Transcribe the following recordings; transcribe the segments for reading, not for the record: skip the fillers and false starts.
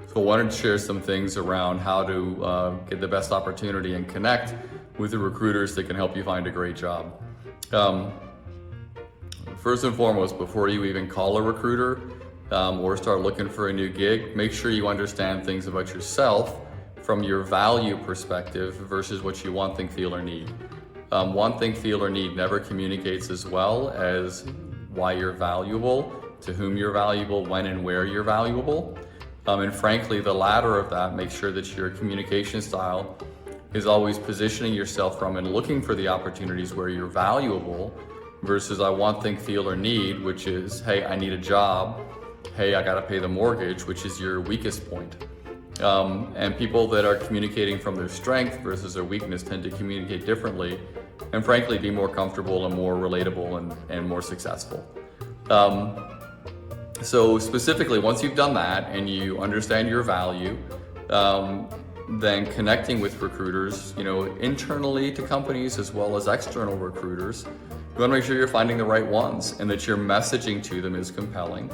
So I wanted to share some things around how to get the best opportunity and connect with the recruiters that can help you find a great job. First and foremost, before you even call a recruiter or start looking for a new gig, make sure you understand things about yourself from your value perspective versus what you want, think, feel, or need. Want, think, feel, or need never communicates as well as why you're valuable, to whom you're valuable, when and where you're valuable. And frankly, the latter of that, make sure that your communication style is always positioning yourself from and looking for the opportunities where you're valuable versus I want, think, feel, or need, which is, hey, I need a job. Hey, I gotta pay the mortgage, which is your weakest point. And people that are communicating from their strength versus their weakness tend to communicate differently and frankly be more comfortable and more relatable and more successful. So specifically, once you've done that and you understand your value, then connecting with recruiters, internally to companies as well as external recruiters, you want to make sure you're finding the right ones and that your messaging to them is compelling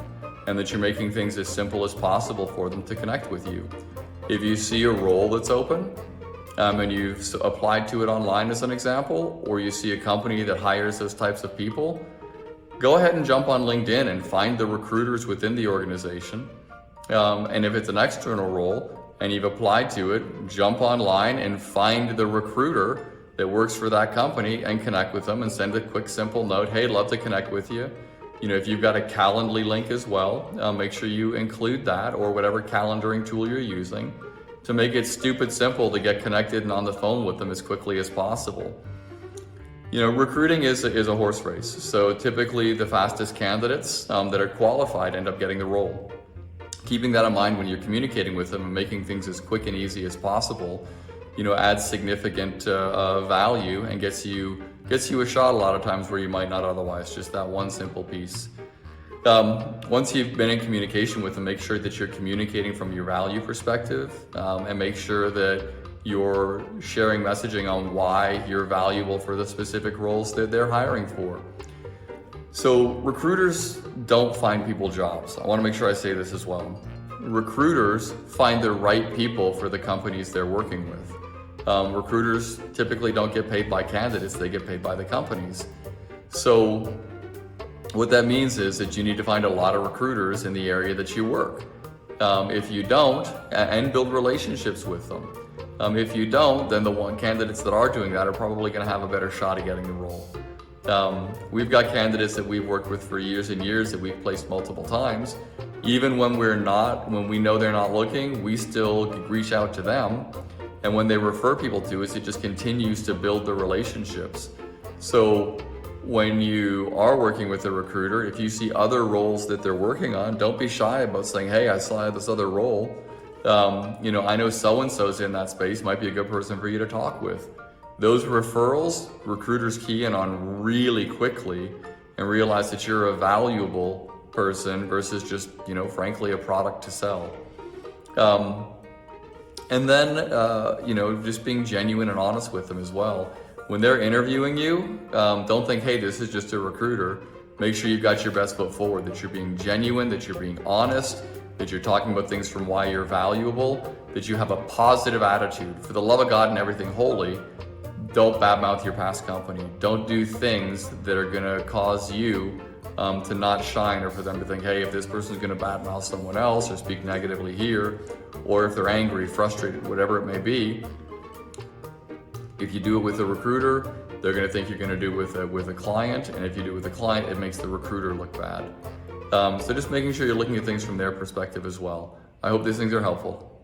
and that you're making things as simple as possible for them to connect with you. If you see a role that's open and you've applied to it online as an example, or you see a company that hires those types of people, go ahead and jump on LinkedIn and find the recruiters within the organization. And if it's an external role and you've applied to it, jump online and find the recruiter that works for that company and connect with them and send a quick, simple note. Hey, love to connect with you. If you've got a Calendly link as well, make sure you include that or whatever calendaring tool you're using to make it stupid simple to get connected and on the phone with them as quickly as possible. Recruiting is a horse race. So typically the fastest candidates that are qualified end up getting the role. Keeping that in mind when you're communicating with them and making things as quick and easy as possible, adds significant value and gets you a shot a lot of times where you might not otherwise, just that one simple piece. Once you've been in communication with them, make sure that you're communicating from your value perspective and make sure that you're sharing messaging on why you're valuable for the specific roles that they're hiring for. So recruiters don't find people jobs. I want to make sure I say this as well. Recruiters find the right people for the companies they're working with. Recruiters typically don't get paid by candidates, they get paid by the companies. So what that means is that you need to find a lot of recruiters in the area that you work. If you don't, and build relationships with them. If you don't, then the candidates that are doing that are probably going to have a better shot at getting the role. We've got candidates that we've worked with for years and years that we've placed multiple times. Even when we know they're not looking, we still reach out to them. And when they refer people to us, it just continues to build the relationships. So when you are working with a recruiter, if you see other roles that they're working on, don't be shy about saying, hey, I saw this other role. I know so-and-so's in that space, might be a good person for you to talk with. Those referrals, recruiters key in on really quickly and realize that you're a valuable person versus just, frankly, a product to sell. And then, just being genuine and honest with them as well. When they're interviewing you, don't think, hey, this is just a recruiter. Make sure you've got your best foot forward, that you're being genuine, that you're being honest, that you're talking about things from why you're valuable, that you have a positive attitude. For the love of God and everything holy, don't badmouth your past company. Don't do things that are gonna cause you to not shine, or for them to think, hey, if this person's gonna badmouth someone else or speak negatively here, or if they're angry, frustrated, whatever it may be, if you do it with a recruiter, they're gonna think you're gonna do it with a client, and if you do it with a client, it makes the recruiter look bad. So just making sure you're looking at things from their perspective as well. I hope these things are helpful.